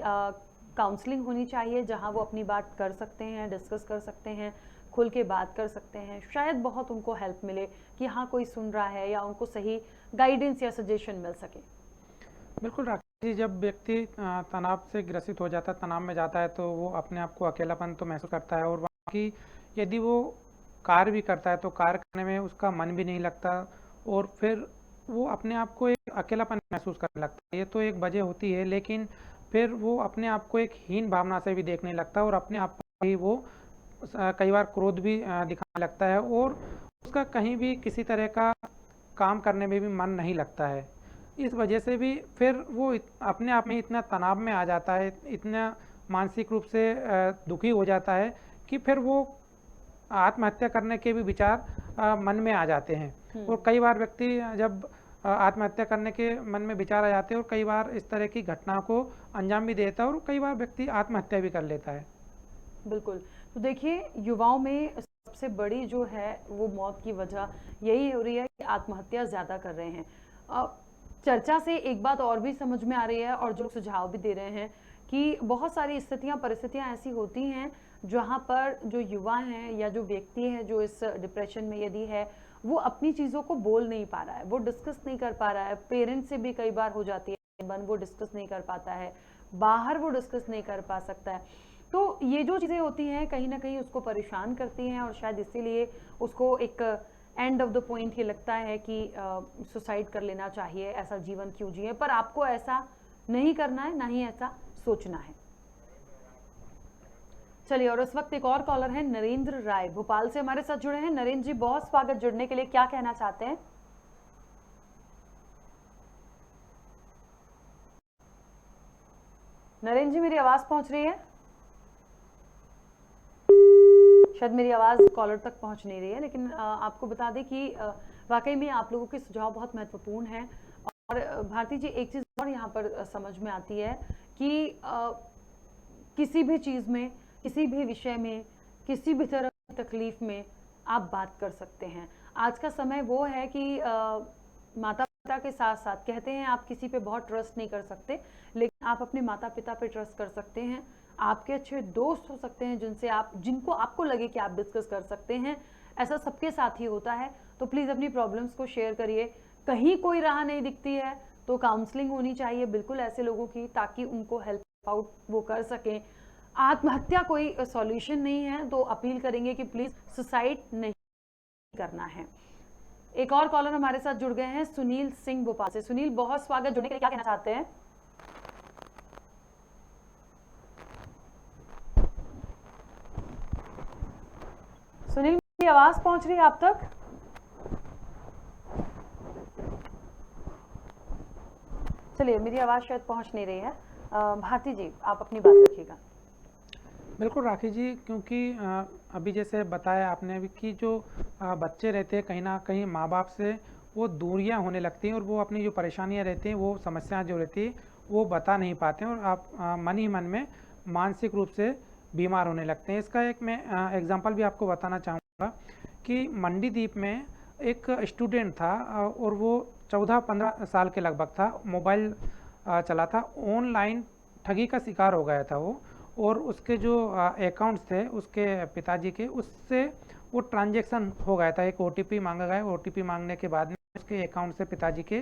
काउंसलिंग होनी चाहिए जहां वो अपनी बात कर सकते हैं, डिस्कस कर सकते हैं, खुल के बात कर सकते हैं। शायद बहुत उनको हेल्प मिले कि हाँ कोई सुन रहा है या उनको सही गाइडेंस या सजेशन मिल सके। बिल्कुल राकेश जी, जब व्यक्ति तनाव से ग्रसित हो जाता है, तनाव में जाता है, तो वो अपने आप को अकेलापन तो महसूस करता है, और बाकी यदि वो कार्य भी करता है तो कार्य करने में उसका मन भी नहीं लगता, और फिर वो अपने आप को एक अकेलापन महसूस करने लगता है। ये तो एक वजह होती है, लेकिन फिर वो अपने आप को एक हीन भावना से भी देखने लगता है और अपने आप पर ही वो कई बार क्रोध भी दिखाने लगता है, और उसका कहीं भी किसी तरह का काम करने में भी मन नहीं लगता है। इस वजह से भी फिर वो अपने आप में इतना तनाव में आ जाता है, इतना मानसिक रूप से दुखी हो जाता है कि फिर वो आत्महत्या करने के भी विचार मन में आ जाते हैं। और कई बार व्यक्ति जब आत्महत्या करने के मन में विचार आ जाते हैं और कई बार इस तरह की घटना को अंजाम भी देता है और कई बार व्यक्ति आत्महत्या भी कर लेता है। बिल्कुल। तो देखिए, युवाओं में सबसे बड़ी जो है वो मौत की वजह यही हो रही है कि आत्महत्या ज़्यादा कर रहे हैं। चर्चा से एक बात और भी समझ में आ रही है और जो सुझाव भी दे रहे हैं कि बहुत सारी परिस्थितियां ऐसी होती हैं जहां पर जो युवा हैं या जो व्यक्ति है जो इस डिप्रेशन में यदि है, वो अपनी चीज़ों को बोल नहीं पा रहा है, वो डिस्कस नहीं कर पा रहा है। पेरेंट्स से भी कई बार हो जाती है वो डिस्कस नहीं कर पाता है, बाहर वो डिस्कस नहीं कर पा सकता है। तो ये जो चीज़ें होती हैं कहीं ना कहीं उसको परेशान करती हैं और शायद इसीलिए उसको एक एंड ऑफ द पॉइंट ये लगता है कि सुसाइड कर लेना चाहिए, ऐसा जीवन क्यों जिए। पर आपको ऐसा नहीं करना है, ना ही ऐसा सोचना है। चलिए, और इस वक्त एक और कॉलर है नरेंद्र राय, भोपाल से हमारे साथ जुड़े हैं। नरेंद्र जी, बहुत स्वागत जुड़ने के लिए। क्या कहना चाहते हैं? नरेंद्र जी, मेरी आवाज पहुंच रही है? शायद मेरी आवाज कॉलर तक पहुंच नहीं रही है, लेकिन आपको बता दें कि वाकई में आप लोगों के सुझाव बहुत महत्वपूर्ण हैं। और भारती जी, एक चीज और यहाँ पर समझ में आती है कि किसी भी चीज में, किसी भी विषय में, किसी भी तरह की तकलीफ में आप बात कर सकते हैं। आज का समय वो है कि माता पिता आत्महत्या के साथ साथ कहते हैं आप किसी पे बहुत ट्रस्ट नहीं कर सकते, लेकिन आप अपने माता पिता पे ट्रस्ट कर सकते हैं। आपके अच्छे दोस्त हो सकते हैं जिनको आपको लगे कि आप डिस्कस कर सकते हैं। ऐसा सबके साथ ही होता है। तो प्लीज़ अपनी प्रॉब्लम्स को शेयर करिए। कहीं कोई राह नहीं दिखती है तो काउंसलिंग होनी चाहिए बिल्कुल ऐसे लोगों की, ताकि उनको हेल्प आउट वो कर सकें। आत्महत्या कोई सॉल्यूशन नहीं है, तो अपील करेंगे कि प्लीज़ सुसाइड नहीं करना है। एक और कॉलर हमारे साथ जुड़ गए हैं, सुनील सिंह भोपाल से। सुनील, बहुत स्वागत। जुड़ने के लिए क्या कहना चाहते हैं? सुनील, मेरी आवाज पहुंच रही है आप तक? चलिए, मेरी आवाज शायद पहुंच नहीं रही है। भारती जी, आप अपनी बात रखिएगा। बिल्कुल राखी जी, क्योंकि अभी जैसे बताया आपने भी कि जो बच्चे रहते हैं कहीं ना कहीं माँ बाप से वो दूरियां होने लगती हैं, और वो अपनी जो परेशानियां रहती हैं, वो समस्याएं जो रहती है वो बता नहीं पाते हैं, और आप मन ही मन में मानसिक रूप से बीमार होने लगते हैं। इसका एक मैं एग्जांपल भी आपको बताना चाहूँगा कि मंडीदीप में एक स्टूडेंट था, और वो 14-15 साल के लगभग था। मोबाइल चला था, ऑनलाइन ठगी का शिकार हो गया था वो, और उसके जो अकाउंट्स थे उसके पिताजी के, उससे वो ट्रांजैक्शन हो गया था। एक OTP मांगा गया, OTP मांगने के बाद में उसके अकाउंट से पिताजी के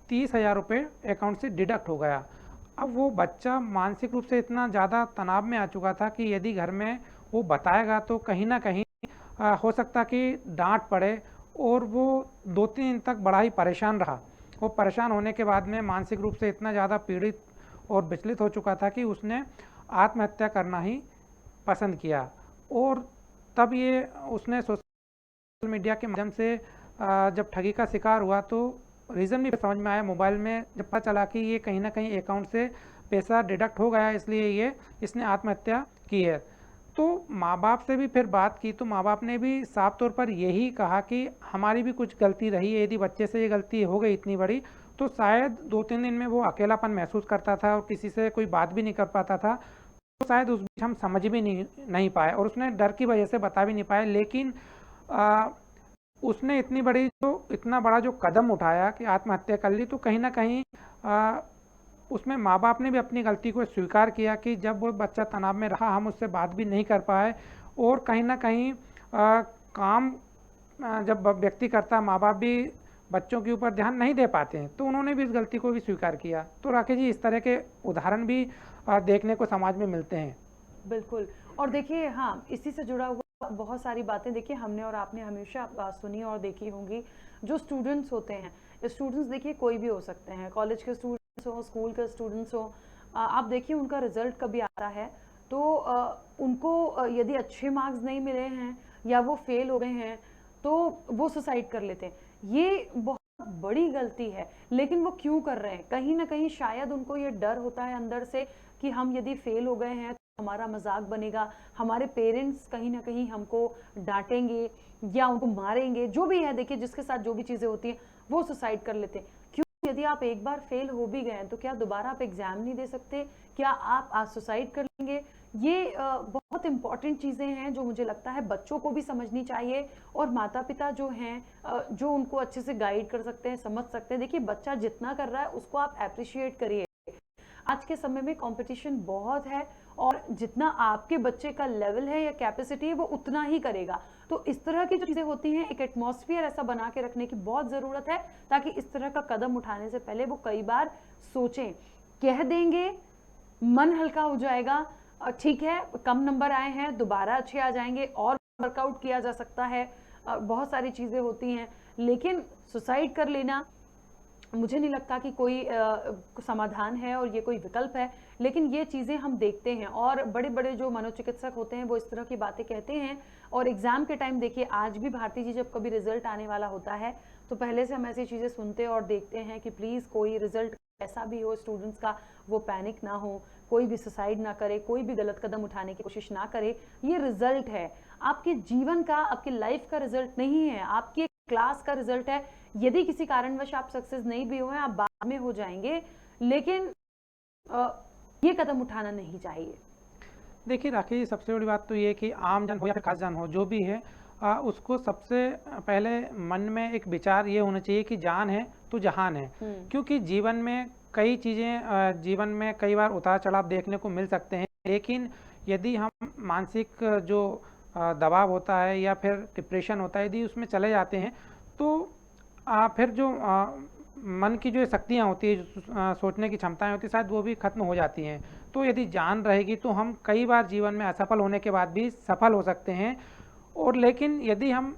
30,000 रुपये अकाउंट से डिडक्ट हो गया। अब वो बच्चा मानसिक रूप से इतना ज़्यादा तनाव में आ चुका था कि यदि घर में वो बताएगा तो कहीं ना कहीं हो सकता कि डांट पड़े, और वो 2-3 दिन तक बड़ा ही परेशान रहा। वो परेशान होने के बाद में मानसिक रूप से इतना ज़्यादा पीड़ित और विचलित हो चुका था कि उसने आत्महत्या करना ही पसंद किया। और तब ये उसने सोशल मीडिया के माध्यम से जब ठगी का शिकार हुआ तो रीज़न भी समझ में आया। मोबाइल में जब पता चला कि ये कहीं ना कहीं अकाउंट से पैसा डिडक्ट हो गया, इसलिए इसने आत्महत्या की है। तो माँ बाप से भी फिर बात की तो माँ बाप ने भी साफ तौर पर यही कहा कि हमारी भी कुछ गलती रही है। यदि बच्चे से ये गलती हो गई इतनी बड़ी, तो शायद 2-3 दिन में वो अकेलापन महसूस करता था और किसी से कोई बात भी नहीं कर पाता था, तो शायद उस बीच हम समझ भी नहीं पाए, और उसने डर की वजह से बता भी नहीं पाए। लेकिन उसने इतना बड़ा जो कदम उठाया कि आत्महत्या कर ली, तो कहीं ना कहीं उसमें माँ बाप ने भी अपनी गलती को स्वीकार किया कि जब वो बच्चा तनाव में रहा, हम उससे बात भी नहीं कर पाए, और कहीं ना कहीं काम जब व्यक्ति करता है, माँ बाप भी बच्चों के ऊपर ध्यान नहीं दे पाते हैं, तो उन्होंने भी इस गलती को भी स्वीकार किया। तो राकेश जी, इस तरह के उदाहरण भी देखने को समाज में मिलते हैं। बिल्कुल। और देखिए, हाँ, इसी से जुड़ा हुआ बहुत सारी बातें देखिए हमने और आपने हमेशा सुनी और देखी होंगी। जो स्टूडेंट्स होते हैं, स्टूडेंट्स देखिए कोई भी हो सकते हैं, कॉलेज के स्टूडेंट्स हो, स्कूल के स्टूडेंट्स हो। आप देखिए उनका रिजल्ट कभी आता है तो उनको यदि अच्छे मार्क्स नहीं मिले हैं या वो फेल हो गए हैं तो वो सुसाइड कर लेते हैं। ये बहुत बड़ी गलती है। लेकिन वो क्यों कर रहे हैं? कहीं ना कहीं शायद उनको ये डर होता है अंदर से कि हम यदि फेल हो गए हैं तो हमारा मजाक बनेगा, हमारे पेरेंट्स कहीं ना कहीं हमको डांटेंगे या उनको मारेंगे, जो भी है। देखिए, जिसके साथ जो भी चीजें होती हैं वो सुसाइड कर लेते हैं। क्यों? यदि आप एक बार फेल हो भी गए तो क्या दोबारा आप एग्जाम नहीं दे सकते? क्या आप आज सुसाइड कर लेंगे? ये बहुत इंपॉर्टेंट चीजें हैं जो मुझे लगता है बच्चों को भी समझनी चाहिए, और माता पिता जो हैं जो उनको अच्छे से गाइड कर सकते हैं, समझ सकते हैं। देखिए, बच्चा जितना कर रहा है उसको आप अप्रिशिएट करिए। आज के समय में कंपटीशन बहुत है, और जितना आपके बच्चे का लेवल है या कैपेसिटी है वो उतना ही करेगा। तो इस तरह की जो चीजें होती हैं, एक एटमॉस्फेयर ऐसा बना के रखने की बहुत जरूरत है, ताकि इस तरह का कदम उठाने से पहले वो कई बार सोचें। कह देंगे, मन हल्का हो जाएगा, ठीक है, कम नंबर आए हैं, दोबारा अच्छे आ जाएंगे, और वर्कआउट किया जा सकता है, बहुत सारी चीजें होती हैं। लेकिन सुसाइड कर लेना मुझे नहीं लगता कि कोई समाधान है और ये कोई विकल्प है। लेकिन ये चीज़ें हम देखते हैं, और बड़े बड़े जो मनोचिकित्सक होते हैं वो इस तरह की बातें कहते हैं। और एग्जाम के टाइम देखिए, आज भी भारती जी जब कभी रिजल्ट आने वाला होता है तो पहले से हम ऐसी चीज़ें सुनते और देखते हैं कि प्लीज़ कोई रिजल्ट ऐसा भी हो स्टूडेंट्स का, वो पैनिक ना हो, कोई भी सुसाइड ना करे, कोई भी गलत कदम उठाने की कोशिश ना करे। ये रिजल्ट है आपके जीवन का, आपकी लाइफ का रिजल्ट नहीं है, आपकी क्लास का रिजल्ट है। यदि किसी कारणवश आप सक्सेस नहीं भी हुए, आप बाद में हो जाएंगे, लेकिन ये कदम उठाना नहीं चाहिए। देखिए राकेश, सबसे बड़ी बात तो ये कि आम जन हो या फिर खास जन हो, जो भी है, उसको सबसे पहले मन में एक विचार ये होना चाहिए कि जान है तो जहान है। क्योंकि जीवन में कई चीज़ें, जीवन में कई बार उतार चढ़ाव देखने को मिल सकते हैं, लेकिन यदि हम मानसिक जो दबाव होता है या फिर डिप्रेशन होता है, यदि उसमें चले जाते हैं तो फिर जो मन की जो शक्तियाँ होती है, जो सोचने की क्षमताएं होती है, शायद वो भी खत्म हो जाती हैं। तो यदि जान रहेगी तो हम कई बार जीवन में असफल होने के बाद भी सफल हो सकते हैं। और लेकिन यदि हम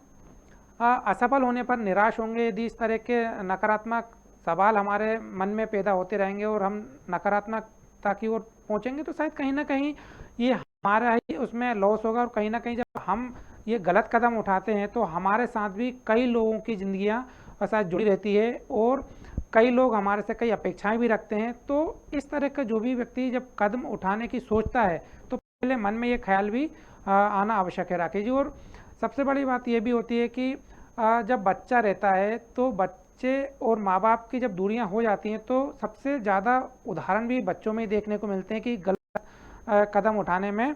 असफल होने पर निराश होंगे, यदि इस तरह के नकारात्मक सवाल हमारे मन में पैदा होते रहेंगे और हम नकारात्मकता की ओर पहुँचेंगे, तो शायद कहीं ना कहीं ये हमारा ही उसमें लॉस होगा। और कहीं ना कहीं जब हम ये गलत कदम उठाते हैं तो हमारे साथ भी कई लोगों की ज़िंदगियाँ साथ जुड़ी रहती है और कई लोग हमारे से कई अपेक्षाएं भी रखते हैं। तो इस तरह का जो भी व्यक्ति जब कदम उठाने की सोचता है तो पहले मन में ये ख्याल भी आना आवश्यक है राकेश जी। और सबसे बड़ी बात ये भी होती है कि जब बच्चा रहता है तो बच्चे और माँ बाप की जब दूरियां हो जाती हैं तो सबसे ज़्यादा उदाहरण भी बच्चों में ही देखने को मिलते हैं कि गलत कदम उठाने में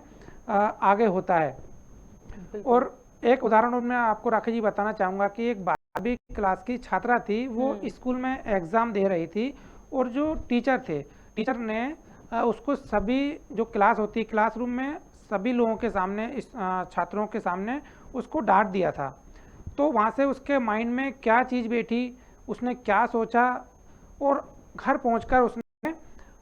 आगे होता है। और एक उदाहरण मैं आपको राकेश जी बताना चाहूँगा कि एक 12वीं क्लास की छात्रा थी, वो स्कूल में एग्ज़ाम दे रही थी और जो टीचर ने उसको सभी जो क्लास होती है, क्लासरूम में सभी लोगों के सामने, इस छात्रों के सामने उसको डांट दिया था। तो वहाँ से उसके माइंड में क्या चीज़ बैठी, उसने क्या सोचा और घर पहुँचकर उसने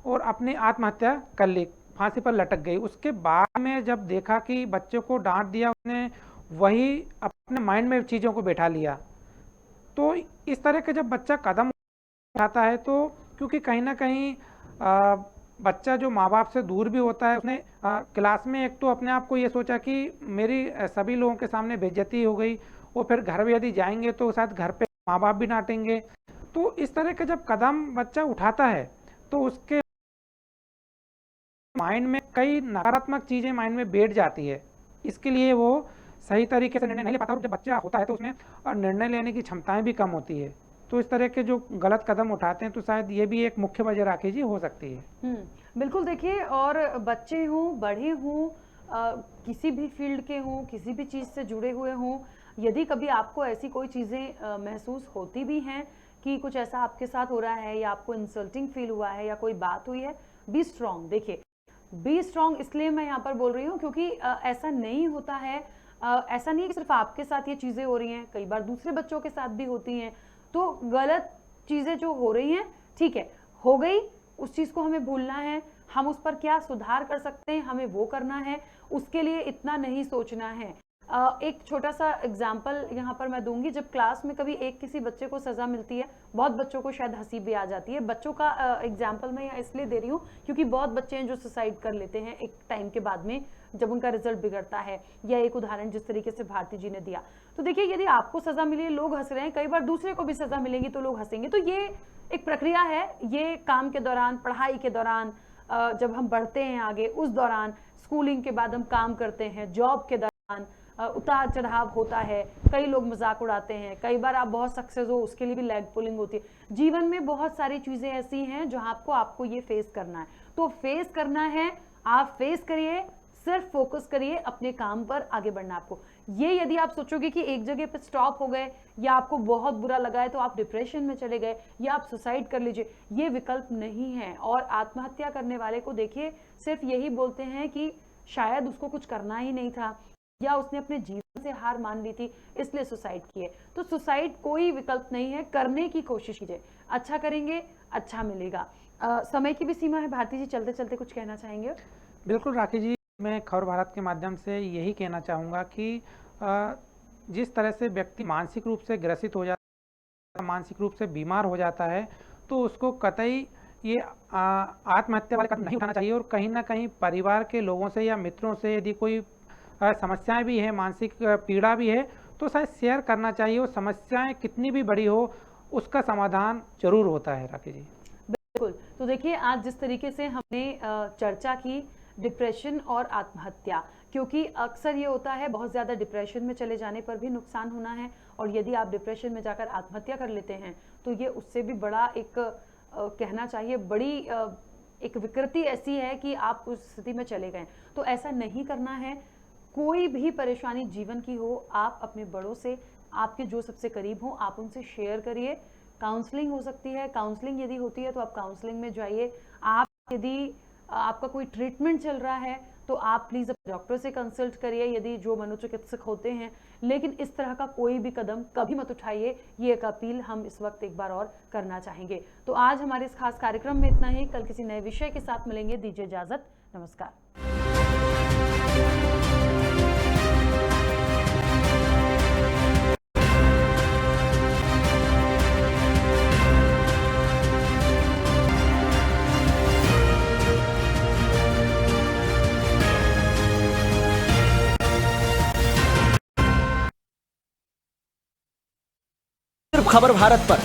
और अपनी आत्महत्या कर ली, फांसी पर लटक गई। उसके बाद में जब देखा कि बच्चों को डांट दिया, उसने वही अपने माइंड में चीज़ों को बैठा लिया। तो इस तरह का जब बच्चा कदम उठाता है तो क्योंकि कहीं ना कहीं बच्चा जो माँ बाप से दूर भी होता है, उसने क्लास में एक तो अपने आप को ये सोचा कि मेरी सभी लोगों के सामने बेइज्जती हो गई, और फिर घर भी यदि जाएंगे तो शायद घर पे माँ बाप भी डांटेंगे। तो इस तरह का जब कदम बच्चा उठाता है तो उसके माइंड में कई नकारात्मक चीज़ें माइंड में बैठ जाती है। इसके लिए वो सही तरीके से निर्णय नहीं ले पाता, और जब बच्चा होता है तो उसमें निर्णय लेने की क्षमताएं भी कम होती है। तो इस तरह के जो गलत कदम उठाते हैं तो शायद ये भी एक मुख्य वजह राकेश जी हो सकती है। बिल्कुल। देखिए, और बच्चे हों, बड़े हों, किसी भी फील्ड के हों, किसी भी चीज़ से जुड़े हुए हों, यदि कभी आपको ऐसी कोई चीज़ें महसूस होती भी हैं कि कुछ ऐसा आपके साथ हो रहा है या आपको इंसल्टिंग फील हुआ है या कोई बात हुई है, बी स्ट्रांग। देखिए, बी स्ट्रांग इसलिए मैं यहाँ पर बोल रही हूँ क्योंकि ऐसा नहीं होता है, ऐसा नहीं है कि सिर्फ आपके साथ ये चीज़ें हो रही हैं, कई बार दूसरे बच्चों के साथ भी होती हैं। तो गलत चीज़ें जो हो रही हैं, ठीक है, हो गई, उस चीज़ को हमें भूलना है। हम उस पर क्या सुधार कर सकते हैं, हमें वो करना है, उसके लिए इतना नहीं सोचना है। एक छोटा सा एग्जाम्पल यहाँ पर मैं दूंगी। जब क्लास में कभी एक किसी बच्चे को सज़ा मिलती है, बहुत बच्चों को शायद हंसी भी आ जाती है। बच्चों का एग्जाम्पल मैं यहाँ इसलिए दे रही हूँ क्योंकि बहुत बच्चे हैं जो सुसाइड कर लेते हैं एक टाइम के बाद में, जब उनका रिजल्ट बिगड़ता है। या एक उदाहरण जिस तरीके से भारती जी ने दिया। तो देखिए, यदि आपको सज़ा मिली है, लोग हंस रहे हैं, कई बार दूसरे को भी सज़ा मिलेंगी तो लोग हंसेंगे। तो ये एक प्रक्रिया है। ये काम के दौरान, पढ़ाई के दौरान, जब हम बढ़ते हैं आगे, उस दौरान, स्कूलिंग के बाद हम काम करते हैं, जॉब के दौरान उतार चढ़ाव होता है। कई लोग मजाक उड़ाते हैं, कई बार आप बहुत सक्सेस हो, उसके लिए भी लेग पुलिंग होती है। जीवन में बहुत सारी चीज़ें ऐसी हैं जो आपको ये फेस करना है। तो फेस करना है, आप फेस करिए, सिर्फ फोकस करिए अपने काम पर, आगे बढ़ना आपको। ये यदि आप सोचोगे कि एक जगह पे स्टॉप हो गए या आपको बहुत बुरा लगा है तो आप डिप्रेशन में चले गए या आप सुसाइड कर लीजिए, ये विकल्प नहीं है। और आत्महत्या करने वाले को देखिए, सिर्फ यही बोलते हैं कि शायद उसको कुछ करना ही नहीं था या उसने अपने जीवन से हार मान ली थी इसलिए सुसाइड किए। तो सुसाइड कोई विकल्प नहीं है, करने की कोशिश कीजिए, अच्छा करेंगे, अच्छा मिलेगा। समय की भी सीमा है। भारती जी, चलते चलते कुछ कहना चाहेंगे? बिल्कुल राकेश जी, मैं खबर भारत के माध्यम से यही कहना चाहूँगा कि जिस तरह से व्यक्ति मानसिक रूप से ग्रसित हो जाता है, मानसिक रूप से बीमार हो जाता है, तो उसको कतई ये आत्महत्या वाले कदम नहीं उठाना चाहिए। और कहीं ना कहीं परिवार के लोगों से या मित्रों से यदि कोई समस्याएं भी हैं, मानसिक पीड़ा भी है, तो शायद शेयर करना चाहिए। और समस्याएं कितनी भी बड़ी हो, उसका समाधान जरूर होता है राकेश जी। बिल्कुल। तो देखिए, आज जिस तरीके से हमने चर्चा की डिप्रेशन और आत्महत्या, क्योंकि अक्सर ये होता है बहुत ज़्यादा डिप्रेशन में चले जाने पर भी नुकसान होना है, और यदि आप डिप्रेशन में जाकर आत्महत्या कर लेते हैं तो ये उससे भी बड़ा एक कहना चाहिए बड़ी एक विकृति ऐसी है कि आप उस स्थिति में चले गए। तो ऐसा नहीं करना है। कोई भी परेशानी जीवन की हो, आप अपने बड़ों से, आपके जो सबसे करीब हो, आप उनसे शेयर करिए। काउंसलिंग हो सकती है, काउंसलिंग यदि होती है तो आप काउंसलिंग में जाइए। आप यदि आपका कोई ट्रीटमेंट चल रहा है तो आप प्लीज़ अपने डॉक्टर से कंसल्ट करिए, यदि जो मनोचिकित्सक होते हैं। लेकिन इस तरह का कोई भी कदम कभी मत उठाइए, ये एक अपील हम इस वक्त एक बार और करना चाहेंगे। तो आज हमारे इस खास कार्यक्रम में इतना ही। कल किसी नए विषय के साथ मिलेंगे। दीजिए इजाजत, नमस्कार। सिर्फ खबर भारत पर